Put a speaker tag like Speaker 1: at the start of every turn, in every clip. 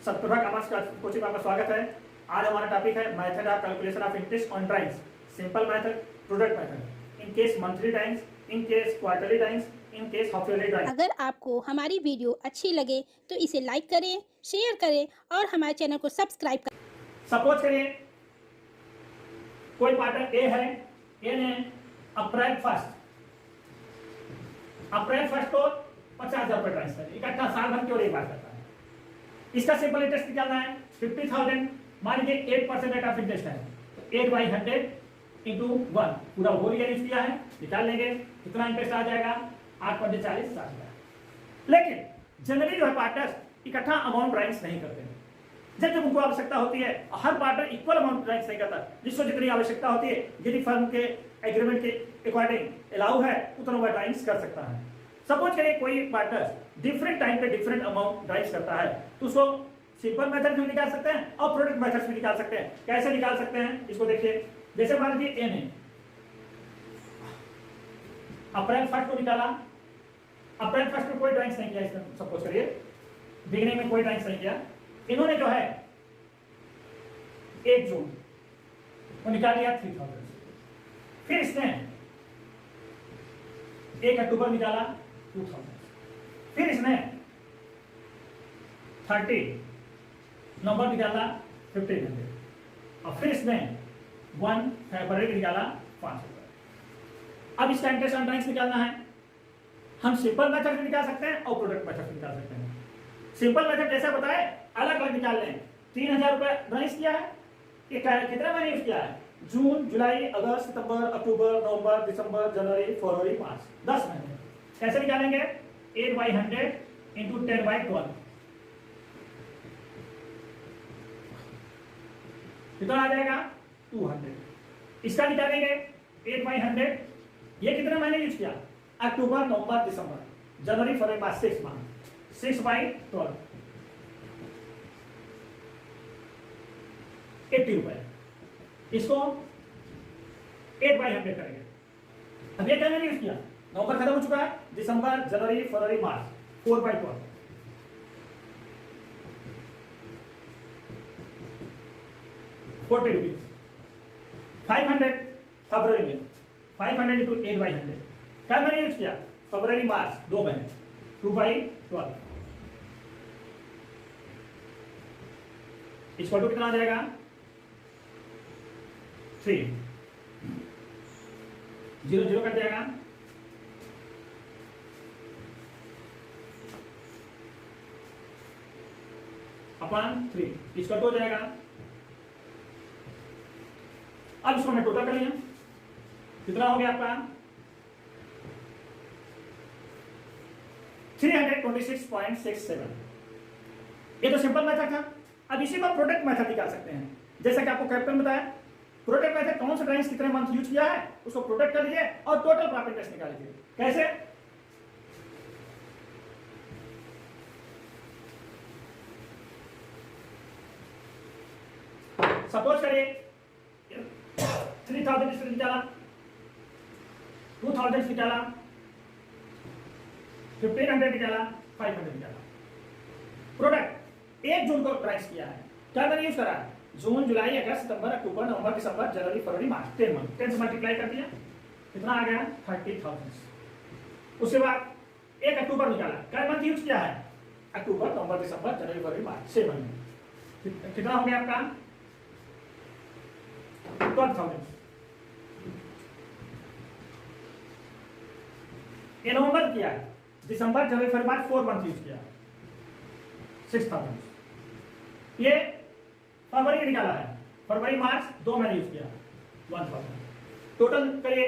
Speaker 1: सत्प्रभा commerce coaching में आपका स्वागत है। आज हमारा टॉपिक है method of calculation of interest on drawings, simple method, product method, in case monthly drawings, in case quarterly drawings, in case half yearly drawings.
Speaker 2: अगर आपको हमारी वीडियो अच्छी लगे तो इसे लाइक करें, शेयर करें और हमारे चैनल को सब्सक्राइब करें।
Speaker 1: सपोज करिए कोई पार्टनर ए है, ए ने अप्रैल फर्स्ट को 50,000 रुपए ट्रांसफर कर, इकट्ठा साल भर की और एक बार करता है। इसका सिंपल इंटरेस्ट निकालना है 50,000, मान लीजिए 8% रेट ऑफ इंटरेस्ट है, 8/100 इंटू 1 पूरा होल ईयर यूज किया है, निकाल लेंगे कितना इंटरेस्ट आ जाएगा 8/40 60,000। लेकिन जनरली जो है पार्टनर्स इकट्ठा अमाउंट ड्राइंग्स नहीं करते हैं। जब जब उनको आवश्यकता होती है, हर पार्टनर इक्वल अमाउंट ड्राइंग्स नहीं करता, जिसको जितनी आवश्यकता होती है, यदि फर्म के एग्रीमेंट के अकॉर्डिंग अलाउ है उतना वह ड्राइंग्स कर सकता है। सपोज करिए कोई पार्टनर डिफरेंट टाइम पे डिफरेंट अमाउंट ड्राइंग्स करता है, तो उसको सिंपल मेथड भी निकाल सकते हैं और प्रोडक्ट मेथड्स भी निकाल सकते हैं। कैसे निकाल सकते हैं इसको देखिए। जैसे मान लीजिए ए ने अप्रैल फर्स्ट को निकाला, अप्रैल फर्स्ट में कोई ड्राइंग्स नहीं किया, इसमें सपोज करिए बिगिनिंग में कोई ड्राइंग्स नहीं किया, इन्होंने जो है 1 जून को निकाल लिया 3,000, फिर इसने 1 अक्टूबर निकाला 2,000, फिर इसने 30 नवंबर निकाला 1,500 और फिर इसने 1 फरवरी निकाला 5,000। अब इसका इंटरेस्ट ऑन ड्राइंग्स निकालना है। हम सिंपल मेथड से निकाल सकते हैं और प्रोडक्ट मेथड से निकाल सकते हैं। सिंपल मेथड जैसा बताए अलग अलग निकाल लें। 3,000 रुपए ड्राइंग्स किया है, ये कितना महीने यूज किया है, जून, जुलाई, अगस्त, सितंबर, अक्टूबर, नवंबर, दिसंबर, जनवरी, फरवरी, मार्च, 10 महीने। कैसे निकालेंगे 8/100 इंटू 10/12 कितना आ जाएगा 200। इसका निकालेंगे 8/100, ये कितने महीने यूज किया, अक्टूबर, नवंबर, दिसंबर, जनवरी, फरवरी, मार्च, 6 मंथ, 6/12 80 रुपए। इसको 8/100 करेंगे। अब ये क्या मैंने यूज किया, नवंबर खत्म हो चुका है, दिसंबर, जनवरी, फरवरी, मार्च, 4/12 40 रुपीज। 500 फरवरी में 500 इंटू 8/100 क्या मैंने यूज किया, फरवरी, मार्च, 2 महीने, 2/12 इसको टू कितना आ जाएगा 3, 0 कर जाएगा, अपन 3 इसका टू हो जाएगा। अब इसको हमने टोटल कर लिया, कितना हो गया आपका 326.67। ये तो सिंपल मेथड था। अब इसी को प्रोडक्ट मेथड निकाल सकते हैं। जैसा कि आपको कैप्टन बताया, प्रोडक्ट मेथड कौन सा ड्राइंग्स कितने मंथ यूज किया है उसको प्रोडक्ट कर लीजिए और टोटल प्रॉफिट इंटरेस्ट निकाल लीजिए। कैसे, सपोज करिए 3,000 इसने निकाला, 2,000 निकाला, 1,500 निकाला, 500 निकाला। प्रोडक्ट 1 जून को प्राइस किया है, क्या मैंने यूज करा है, जून, जुलाई, अगस्त, सितंबर, अक्टूबर, नवंबर, दिसंबर, जनवरी, फरवरी, मार्च, 10 मंथ, 10 से मल्टीप्लाई कर दिया, कितना आ गया 30,000। उसके बाद 1 अक्टूबर निकाला, क्या मंथ यूज किया है, अक्टूबर, नवंबर, दिसंबर, जनवरी, फरवरी, मार्च, 6 महीने, कितना हो गया आपका 12,000। ये नवंबर किया है, दिसंबर, जनवरी, फरवरी, मार्च 4 मंथ यूज किया 6,000। ये फरवरी निकाला है, फरवरी, मार्च 2 महीने यूज किया 1,000। टोटल करिए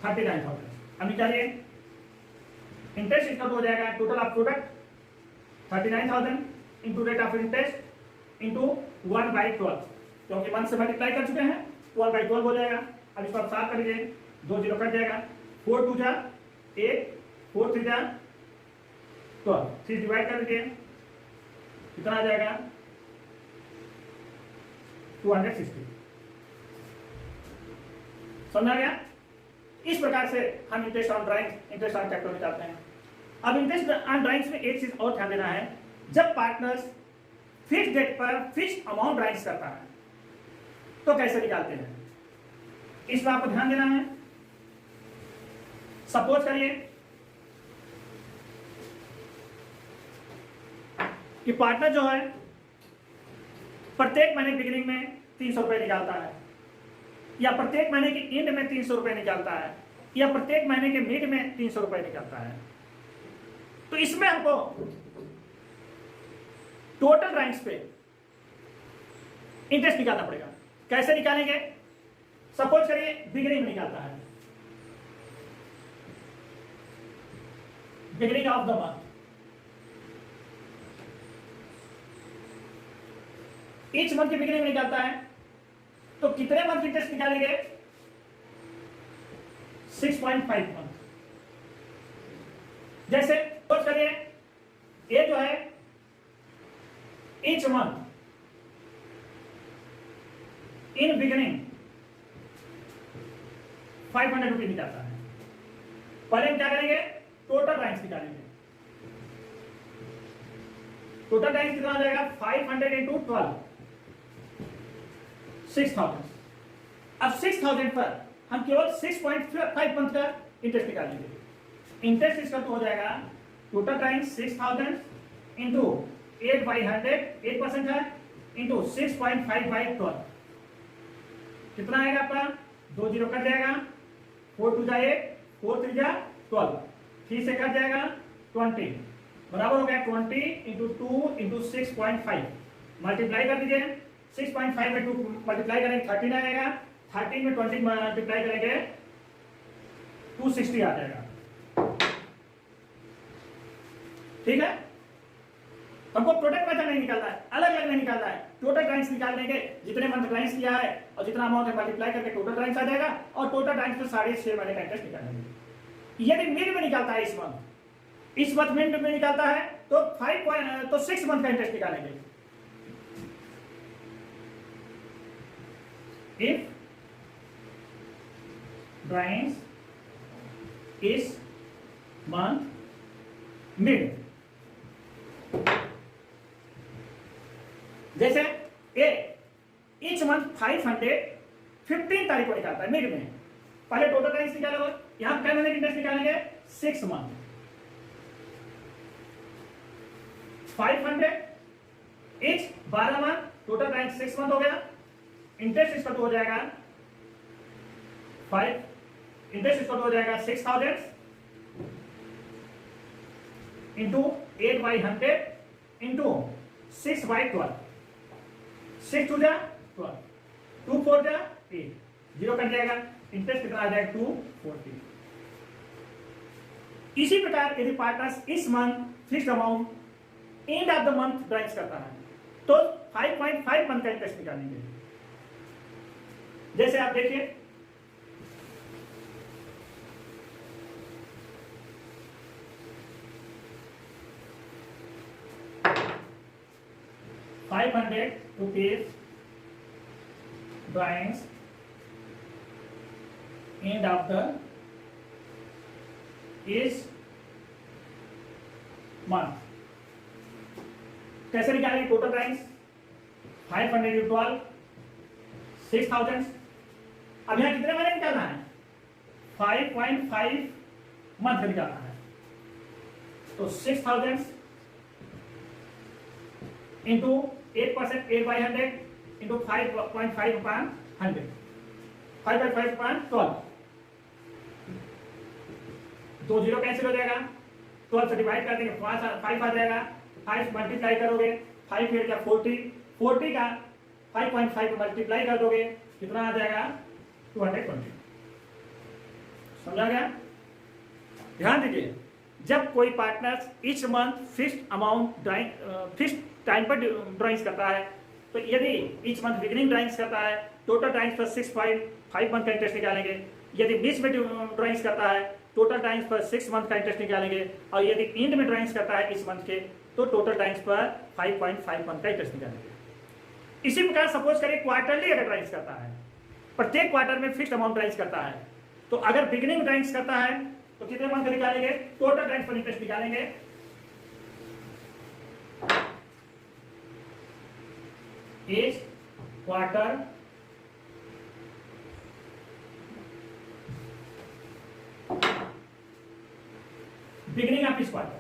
Speaker 1: 39,000। अब निकालिए इंटरेस्ट इसका तो हो जाएगा total of product 39,000 into rate of interest into 1/12, क्योंकि मंथ से मल्टीप्लाई कर चुके हैं, 12/12 हो जाएगा। अब इसको आप साफ कर लीजिए, 2 0 कट जाएगा, 4 2 जा 8, 4 3 जा 12, 3 डिवाइड कर दीजिए, कितना आ जाएगा 260। समझ आ गया। इस प्रकार से हम interest on drawings, interest on capital निकालते हैं। अब इंटरेस्ट ऑन ड्राइंग्स में एक चीज और ध्यान देना है, जब पार्टनर्स फिक्स डेट पर फिक्स अमाउंट ड्राइंग्स करता है तो कैसे निकालते हैं, इस पर आपको ध्यान देना है। सपोज करिए कि पार्टनर जो है प्रत्येक महीने बिगिनिंग में 300 रुपए निकालता है, या प्रत्येक महीने के एंड में 300 रुपए निकालता है, या प्रत्येक महीने के मिड में 300 रुपए निकालता है। तो इसमें हमको टोटल ड्राइंग्स पे इंटरेस्ट निकालना पड़ेगा। कैसे निकालेंगे? सपोज करिए बिगिनिंग में निकालता है, beginning of the month, each month के बिगिनिंग में निकालता है, तो कितने मंथ इंटरेस्ट निकालेंगे? 6.5 मंथ। जैसे सपोज करिए ये जो है each month in beginning 500 rupees निकालता है। पहले हम क्या करेंगे? टोटल ड्राइंग्स निकालेंगे। टोटल ड्राइंग्स कितना आ जाएगा? 500 इंटू 12, 6000। अब 6000 पर हम केवल 6.5 मंथ का इंटरेस्ट निकालेंगे। इंटरेस्ट इसका तो हो जाएगा टोटल ड्राइंग्स 6000 इंटू 8/100, 8% है, इंटू 6.5/12 कितना आएगा आपका? 2 जीरो कट जाएगा, 4 2 जा 8, 4 3 जा 12, 3 से कट जाएगा 20, बराबर हो गया 20 इंटू 2 इंटू 6.5। मल्टीप्लाई कर दीजिए, 6.5 में 2 मल्टीप्लाई करेंगे 13 आएगा, 13 में 20 मल्टीप्लाई करेंगे 260 आ जाएगा। ठीक है, हमको प्रोडक्ट मेथड नहीं निकालना है, अलग अलग नहीं निकालना है। टोटल ड्राइंग्स निकाल देंगे, जितने मंथ ड्राइंग्स किया है और जितना अमाउंट है मल्टीप्लाई करके टोटल ड्राइंग्स आ जाएगा, और टोटल ड्राइंग्स पे 6.5 महीने का इंटरेस्ट निकालेंगे। यदि मिड में निकालता है इस मंथ मिड में निकालता है तो 6 मंथ का इंटरेस्ट निकालेंगे। इफ ड्राइंग्स इस मंथ मिड, जैसे ए ईच मंथ 515 तारीख को निकालता है मिड में, पहले टोटल ड्राइंग्स निकालेगा, यहां क्या महीने इंटरेस्ट निकालेंगे? 6 month. 500 each 12 month, total drawings 6 month हो गया। इंटरेस्ट इसका तो हो जाएगा 6000 इंटू 8/100 इंटू 6/12, 6 2 जा 12, 2 4 जा 8, जीरो कट जाएगा, इंटरेस्ट कितना आ जाएगा? 240। इसी प्रकार यदि पार्टनर्स इस month fixed amount end of the month drawings करता है तो 5.5 मंथ का इंटरेस्ट निकालेंगे। जैसे आप देखिए ₹500 ड्राइंग्स एंड ऑफ द इस मंथ। कैसे निकालेंगे? Total drawings 500 into 12, 6000। अब यहां कितने महीने निकालना है? 5.5 मंथ निकालना है, तो 6000 इंटू 8%, 8/100 इंटू 5.5/100, 5/5/12, 2 जीरो कैंसिल हो जाएगा, 12 से डिवाइड कर देंगे 5 आ जाएगा, 5 मल्टीप्लाई करोगे 5 8 का 40 का 5.5 मल्टीप्लाई कर दोगे कितना आ जाएगा? 220। समझा गया? ध्यान दीजिए, जब कोई partner each month fixed amount fixed time पर ड्राइंग्स करता है, तो यदि ईच मंथ बिगिनिंग ड्राइंग्स करता है टोटल ड्राइंग्स पर 6.5 मंथ का इंटरेस्ट निकालेंगे। यदि बीच में ड्राइंग्स करता है टोटल ड्राइंग्स पर 6 मंथ का इंटरेस्ट निकालेंगे, और यदि एंड में ड्राइंग्स करता है इस मंथ के तो टोटल ड्राइंग्स पर 5.5 मंथ का इंटरेस्ट निकालेंगे। इसी प्रकार सपोज करिए क्वार्टरली अगर ड्राइंग्स करता है, प्रत्येक क्वार्टर में फिक्स्ड अमाउंट ड्राइंग्स करता है, तो अगर बिगिनिंग ड्राइंग्स करता है तो कितने मंथ निकालेंगे? टोटल ड्राइंग्स पर इंटरेस्ट निकालेंगे each quarter beginning of each quarter.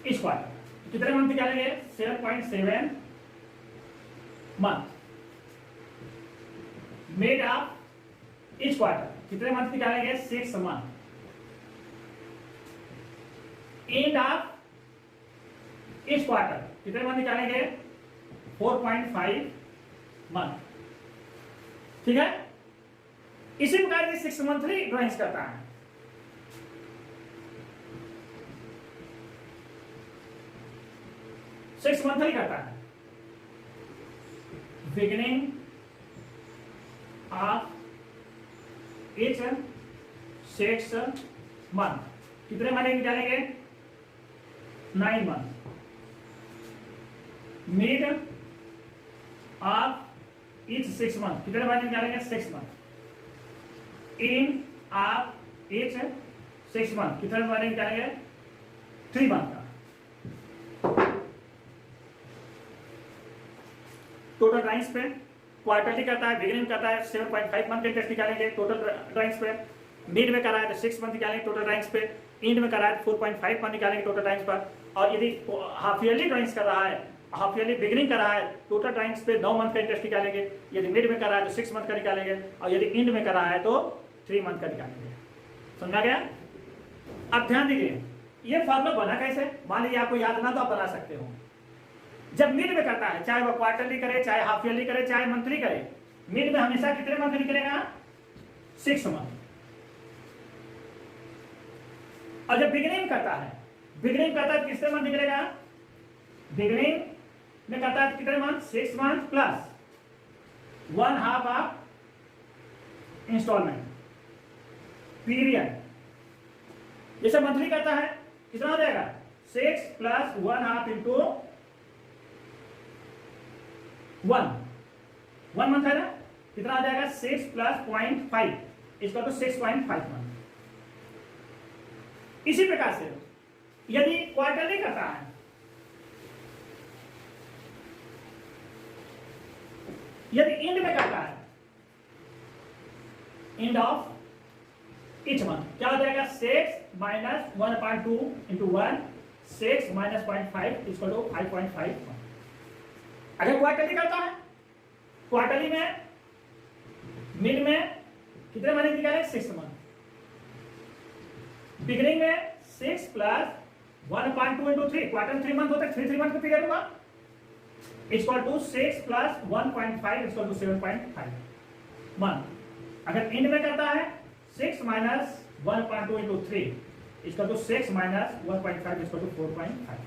Speaker 1: इस क्वार्टर कितने मंथ निकालेंगे 7.7 month made of each quarter कितने मंथ निकालेंगे 6 month end of each quarter कितने मंथ निकालेंगे 4.5 मंथ। ठीक है, इसी प्रकार की 6 मंथली ड्राइंग्स करता है। सिक्स मंथली करता है बिगिनिंग ऑफ इच 6 मंथ कितने महीने निकालेंगे 9 month mid of each 6 month कितने महीने निकालेंगे 6 month in of each 6 month कितने महीने निकालेंगे 3 मंथ का। टोटल ड्राइंग्स पे क्वार्टरली करता है, बिगिनिंग करता है 7.5 मंथ का इंटरेस्ट निकालेंगे टोटल ड्राइंग्स पे, मिड में करा है तो 6 मंथ निकालेंगे टोटल ड्राइंग्स पे, एंड में करा है 4.5 मंथ निकालेंगे टोटल ड्राइंग्स पर। और यदि हाफ ईयरली ड्राइंग्स कर रहा है, हाफ ईयरली बिगिनिंग कर रहा है, टोटल ड्राइंग्स पे 9 मंथ का इंटरेस्ट निकालेंगे, यदि मिड में कर रहा है तो 6 मंथ का निकालेंगे, और यदि एंड में कर रहा है तो 3 मंथ का निकालेंगे। समझा गया? अब ध्यान दीजिए ये फॉर्मूला बना कैसे, मान लीजिए आपको याद ना तो आप बना सकते हो। जब मिड में करता है, चाहे वो क्वार्टरली करे, चाहे हाफ ईयरली करे, चाहे मंथली करे, मिड में हमेशा कितने मंथ निकलेगा 6 मंथ। और जब बिगिनिंग करता है, बिगिनिंग करता है कितने मंथ निकलेगा, बिगिनिंग में करता है कितने month 6 month plus 1/2 of instalment period. जैसे मंथली करता है कितना हो जाएगा 6 प्लस 1/2 इंटू 1 मंथ है ना, कितना आ जाएगा 6 प्लस 0.5 इसका तो 6.5 मंथ। इसी प्रकार से यदि क्वार्टरली करता है, यदि एंड में करता है, एंड ऑफ इच मंथ क्या हो जाएगा 6 माइनस 1/2 इंटू 1 6 माइनस 0.5 इसको तो 5.5 मंथ। अगर क्वार्टरली करता है, क्वार्टरली में मिड में कितने महीने निकाले 6 मंथ, बिगिनिंग में 6 प्लस 1/2 इंटू 3 क्वार्टर 3 मंथ होता है, 3 मंथ का पीरियड होगा, equal to 6 plus 1.5 equal to 7.5 month. अगर एंड में करता है 6 minus 1/2 into 3 equal to 6 minus 1.5 equal to 4.5।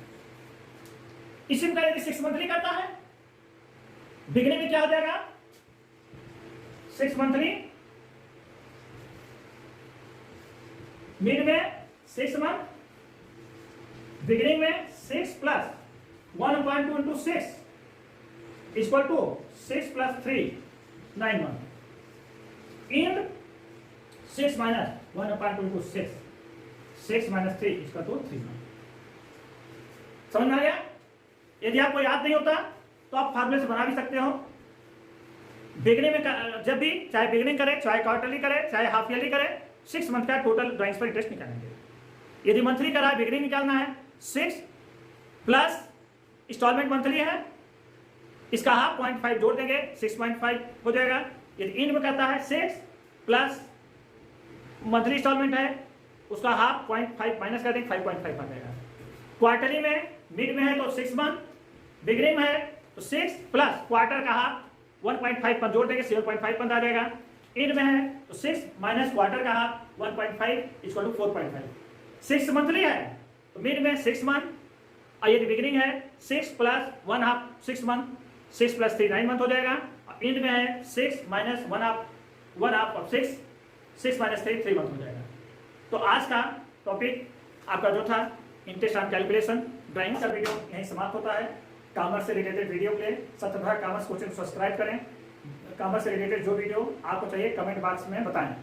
Speaker 1: इसी प्रकार यदि 6 मंथली करता है, बिगिनिंग में क्या हो जाएगा 6 मंथली, मिड में 6 मंथ, बिगिनिंग में 6 plus 1/2 into 6 equal to 6 plus 3 9 month, end 6 minus 1/2 into 6 minus 3 equal to 3 month. समझ में आ गया? यदि आपको याद नहीं होता तो आप फार्मूले से बना भी सकते हो। बिगिनिंग में जब भी चाहे बिगिनिंग करे, चाहे क्वार्टरली करे, चाहे हाफ ईयरली करे, 6 मंथ का टोटल ड्राइंग्स पर इंटरेस्ट निकालेंगे। यदि मंथली करा है, बिगिनिंग निकालना है 6 प्लस इंस्टॉलमेंट मंथली है, इसका हाफ 0.5 जोड़ देंगे 6.5 हो जाएगा। यदि एंड में करता है 6 प्लस मंथली इंस्टॉलमेंट है, उसका हाफ 0.5 माइनस कर देंगे 5.5 आ जाएगा। क्वार्टरली में मिड में है तो 6 मंथ, बिगिनिंग में है तो 6 प्लस क्वार्टर का हाफ 1.5 पर जोड़ देंगे 7.5 पर आ जाएगा। एंड में है तो 6 माइनस क्वार्टर का हाफ 1.5 इक्वल टू 4.5। 6 मंथली है तो मिड में 6 मंथ, और यदि बिगिनिंग है 6 प्लस 1/2 6 मंथ, 6 प्लस 3 9 मंथ हो जाएगा। एंड में है 6 माइनस 1/2 और 6 माइनस 3 मंथ हो जाएगा। तो आज का टॉपिक आपका जो था इंटरेस्ट ऑन कैलकुलेशन ड्राइंग का वीडियो यहीं समाप्त होता है। कॉमर्स से रिलेटेड वीडियो के लिए सत्यभाग कॉमर्स कोचिंग सब्सक्राइब करें। कॉमर्स से रिलेटेड जो वीडियो आपको चाहिए कमेंट बॉक्स में बताएं।